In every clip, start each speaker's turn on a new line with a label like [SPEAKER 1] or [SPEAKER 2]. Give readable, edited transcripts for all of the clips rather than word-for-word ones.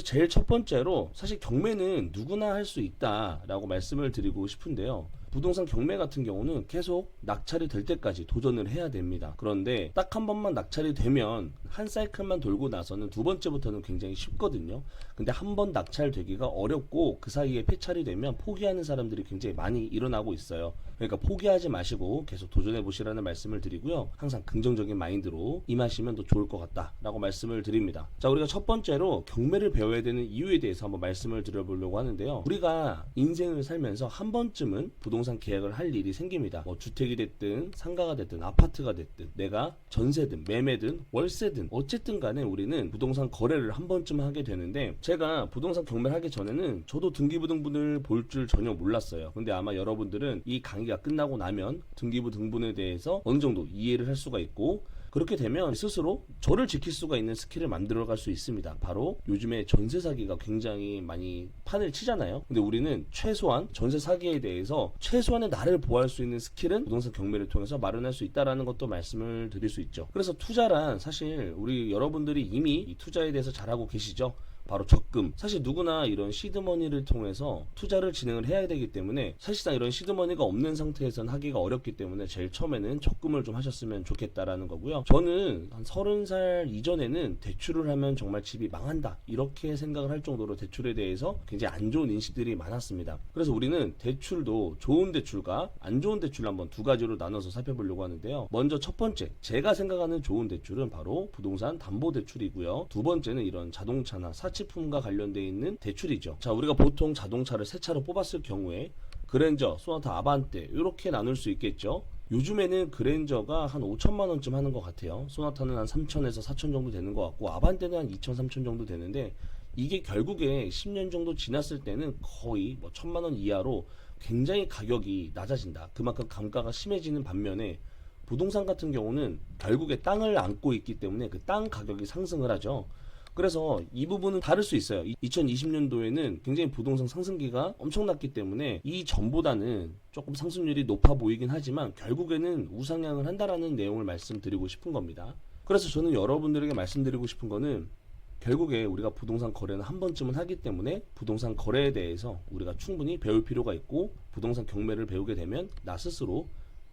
[SPEAKER 1] 제일 첫 번째로 사실 경매는 누구나 할 수 있다라고 말씀을 드리고 싶은데요. 부동산 경매 같은 경우는 계속 낙찰이 될 때까지 도전을 해야 됩니다. 그런데 딱 한 번만 낙찰이 되면 한 사이클만 돌고 나서는 두 번째부터는 굉장히 쉽거든요. 근데 한 번 낙찰되기가 어렵고 그 사이에 폐찰이 되면 포기하는 사람들이 굉장히 많이 일어나고 있어요. 그러니까 포기하지 마시고 계속 도전해 보시라는 말씀을 드리고요. 항상 긍정적인 마인드로 임하시면 더 좋을 것 같다라고 말씀을 드립니다. 자, 우리가 첫 번째로 경매를 배워야 되는 이유에 대해서 한번 말씀을 드려보려고 하는데요. 우리가 인생을 살면서 한 번쯤은 부동산 계약을 할 일이 생깁니다. 뭐 주택이 됐든 상가가 됐든 아파트가 됐든 내가 전세든 매매든 월세든 어쨌든 간에 우리는 부동산 거래를 한 번쯤 하게 되는데, 제가 부동산 경매를 하기 전에는 저도 등기부등본을 볼 줄 전혀 몰랐어요. 근데 아마 여러분들은 이 강의가 끝나고 나면 등기부등본에 대해서 어느 정도 이해를 할 수가 있고, 그렇게 되면 스스로 저를 지킬 수가 있는 스킬을 만들어 갈 수 있습니다. 바로 요즘에 전세 사기가 굉장히 많이 판을 치잖아요. 근데 우리는 최소한 전세 사기에 대해서 최소한의 나를 보호할 수 있는 스킬은 부동산 경매를 통해서 마련할 수 있다라는 것도 말씀을 드릴 수 있죠. 그래서 투자란 사실 우리 여러분들이 이미 이 투자에 대해서 잘 알고 계시죠. 바로 적금. 사실 누구나 이런 시드머니를 통해서 투자를 진행을 해야 되기 때문에 사실상 이런 시드머니가 없는 상태에서는 하기가 어렵기 때문에 제일 처음에는 적금을 좀 하셨으면 좋겠다라는 거고요. 저는 한 30살 이전에는 대출을 하면 정말 집이 망한다 이렇게 생각을 할 정도로 대출에 대해서 굉장히 안 좋은 인식들이 많았습니다. 그래서 우리는 대출도 좋은 대출과 안 좋은 대출을 한번 두 가지로 나눠서 살펴보려고 하는데요. 먼저 첫 번째, 제가 생각하는 좋은 대출은 바로 부동산 담보 대출이고요. 두 번째는 이런 자동차나 사치품과 관련되어 있는 대출이죠. 자, 우리가 보통 자동차를 새 차로 뽑았을 경우에 그랜저, 소나타, 아반떼 이렇게 나눌 수 있겠죠. 요즘에는 그랜저가 한 5천만 원쯤 하는 것 같아요. 소나타는 한 3천에서 4천 정도 되는 것 같고, 아반떼는 한 2천, 3천 정도 되는데, 이게 결국에 10년 정도 지났을 때는 거의 뭐 1천만 원 이하로 굉장히 가격이 낮아진다. 그만큼 감가가 심해지는 반면에 부동산 같은 경우는 결국에 땅을 안고 있기 때문에 그 땅 가격이 상승을 하죠. 그래서 이 부분은 다를 수 있어요. 2020년도에는 굉장히 부동산 상승기가 엄청났기 때문에 이 전보다는 조금 상승률이 높아 보이긴 하지만 결국에는 우상향을 한다라는 내용을 말씀드리고 싶은 겁니다. 그래서 저는 여러분들에게 말씀드리고 싶은 거는, 결국에 우리가 부동산 거래는 한 번쯤은 하기 때문에 부동산 거래에 대해서 우리가 충분히 배울 필요가 있고, 부동산 경매를 배우게 되면 나 스스로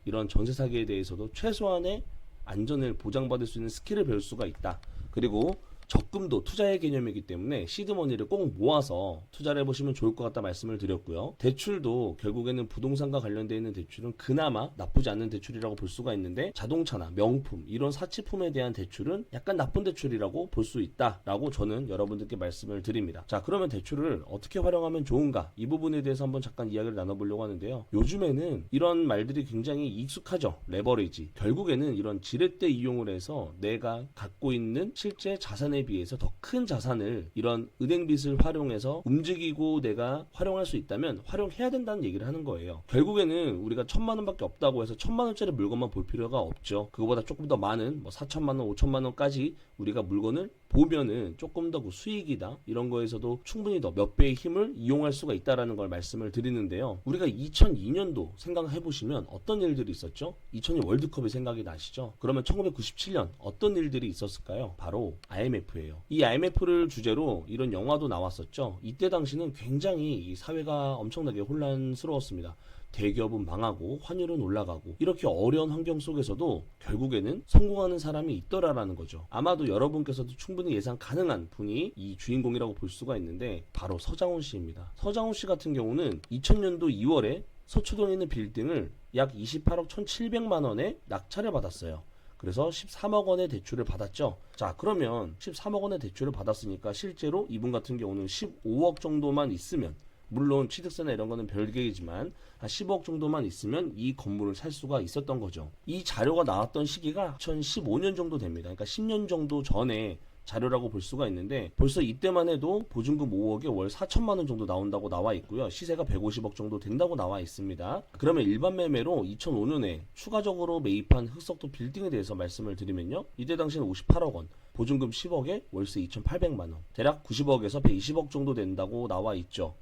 [SPEAKER 1] 이런 전세 사기에 대해서도 최소한의 안전을 보장받을 수 있는 스킬을 배울 수가 있다. 그리고 적금도 투자의 개념이기 때문에 시드머니를 꼭 모아서 투자를 해보시면 좋을 것 같다 말씀을 드렸고요. 대출도 결국에는 부동산과 관련되어 있는 대출은 그나마 나쁘지 않은 대출이라고 볼 수가 있는데, 자동차나 명품 이런 사치품에 대한 대출은 약간 나쁜 대출이라고 볼 수 있다라고 저는 여러분들께 말씀을 드립니다. 자, 그러면 대출을 어떻게 활용하면 좋은가, 이 부분에 대해서 한번 잠깐 이야기를 나눠보려고 하는데요. 요즘에는 이런 말들이 굉장히 익숙하죠. 레버리지. 결국에는 이런 지렛대 이용을 해서 내가 갖고 있는 실제 자산에 비해서 더 큰 자산을 이런 은행빚을 활용해서 움직이고 내가 활용할 수 있다면 활용해야 된다는 얘기를 하는 거예요. 결국에는 우리가 1,000만 원밖에 없다고 해서 1,000만 원짜리 물건만 볼 필요가 없죠. 그거보다 조금 더 많은 뭐 4천만 원, 5천만 원까지 우리가 물건을 보면은 조금 더 그 수익이다 이런 거에서도 충분히 더 몇 배의 힘을 이용할 수가 있다라는 걸 말씀을 드리는데요. 우리가 2002년도 생각해 보시면 어떤 일들이 있었죠? 2002 월드컵이 생각이 나시죠? 그러면 1997년 어떤 일들이 있었을까요? 바로 IMF예요. 이 IMF를 주제로 이런 영화도 나왔었죠. 이때 당시는 굉장히 이 사회가 엄청나게 혼란스러웠습니다. 대기업은 망하고 환율은 올라가고, 이렇게 어려운 환경 속에서도 결국에는 성공하는 사람이 있더라라는 거죠. 아마도 여러분께서도 충분히 예상 가능한 분이 이 주인공이라고 볼 수가 있는데, 바로 서장훈 씨입니다. 서장훈 씨 같은 경우는 2000년도 2월에 서초동에 있는 빌딩을 약 28억 1,700만 원에 낙찰을 받았어요. 그래서 13억 원의 대출을 받았죠. 자, 그러면 13억 원의 대출을 받았으니까 실제로 이분 같은 경우는 15억 정도만 있으면, 물론 취득세나 이런 거는 별개이지만 한 15억 정도만 있으면 이 건물을 살 수가 있었던 거죠. 이 자료가 나왔던 시기가 2015년 정도 됩니다. 그러니까 10년 정도 전에 자료라고 볼 수가 있는데, 벌써 이때만 해도 보증금 5억에 월 4천만 원 정도 나온다고 나와 있고요. 시세가 150억 정도 된다고 나와 있습니다. 그러면 일반 매매로 2005년에 추가적으로 매입한 흑석동 빌딩에 대해서 말씀을 드리면요. 이때 당시에는 58억 원, 보증금 10억에 월세 2,800만 원, 대략 90억에서 120억 정도 된다고 나와 있죠.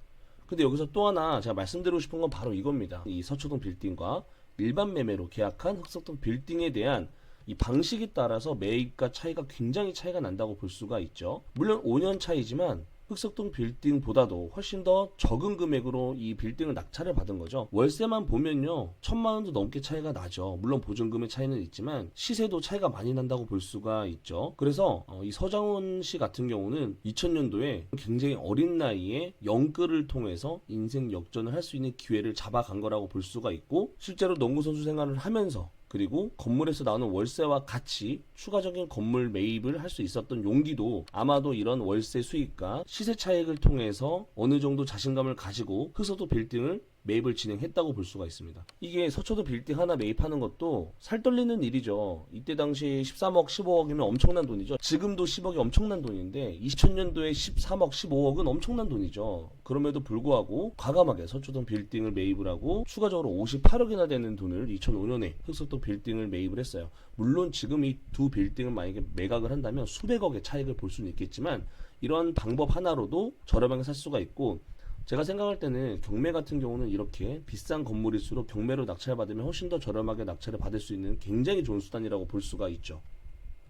[SPEAKER 1] 근데 여기서 또 하나 제가 말씀드리고 싶은 건 바로 이겁니다. 이 서초동 빌딩과 일반 매매로 계약한 흑석동 빌딩에 대한 이 방식에 따라서 매입가 차이가 굉장히 차이가 난다고 볼 수가 있죠. 물론 5년 차이지만 흑석동 빌딩보다도 훨씬 더 적은 금액으로 이 빌딩을 낙찰을 받은 거죠. 월세만 보면요 1,000만 원도 넘게 차이가 나죠. 물론 보증금의 차이는 있지만 시세도 차이가 많이 난다고 볼 수가 있죠. 그래서 이 서장훈 씨 같은 경우는 2000년도에 굉장히 어린 나이에 영끌을 통해서 인생 역전을 할 수 있는 기회를 잡아간 거라고 볼 수가 있고, 실제로 농구 선수 생활을 하면서 그리고 건물에서 나오는 월세와 같이 추가적인 건물 매입을 할 수 있었던 용기도 아마도 이런 월세 수익과 시세 차익을 통해서 어느 정도 자신감을 가지고 흑석동 빌딩을 매입을 진행했다고 볼 수가 있습니다. 이게 서초도 빌딩 하나 매입하는 것도 살떨리는 일이죠. 이때 당시 13억, 15억이면 엄청난 돈이죠. 지금도 10억이 엄청난 돈인데 2000년도에 13억, 15억은 엄청난 돈이죠. 그럼에도 불구하고 과감하게 서초동 빌딩을 매입을 하고 추가적으로 58억이나 되는 돈을 2005년에 흑석동 빌딩을 매입을 했어요. 물론 지금 이 두 빌딩을 만약에 매각을 한다면 수백억의 차익을 볼 수는 있겠지만 이런 방법 하나로도 저렴하게 살 수가 있고, 제가 생각할 때는 경매 같은 경우는 이렇게 비싼 건물일수록 경매로 낙찰을 받으면 훨씬 더 저렴하게 낙찰을 받을 수 있는 굉장히 좋은 수단이라고 볼 수가 있죠.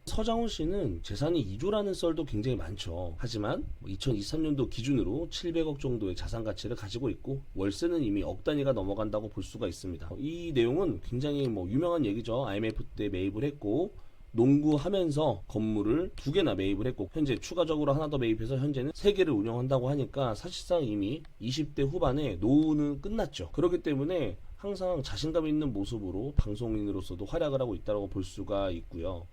[SPEAKER 1] 서장훈 씨는 재산이 2조라는 썰도 굉장히 많죠. 하지만 2023년도 기준으로 700억 정도의 자산 가치를 가지고 있고 월세는 이미 억 단위가 넘어간다고 볼 수가 있습니다. 이 내용은 굉장히 유명한 얘기죠. IMF 때 매입을 했고 농구하면서 건물을 2개나 매입을 했고 현재 추가적으로 하나 더 매입해서 현재는 3개를 운영한다고 하니까 사실상 이미 20대 후반에 노후는 끝났죠. 그렇기 때문에 항상 자신감 있는 모습으로 방송인으로서도 활약을 하고 있다고 볼 수가 있고요.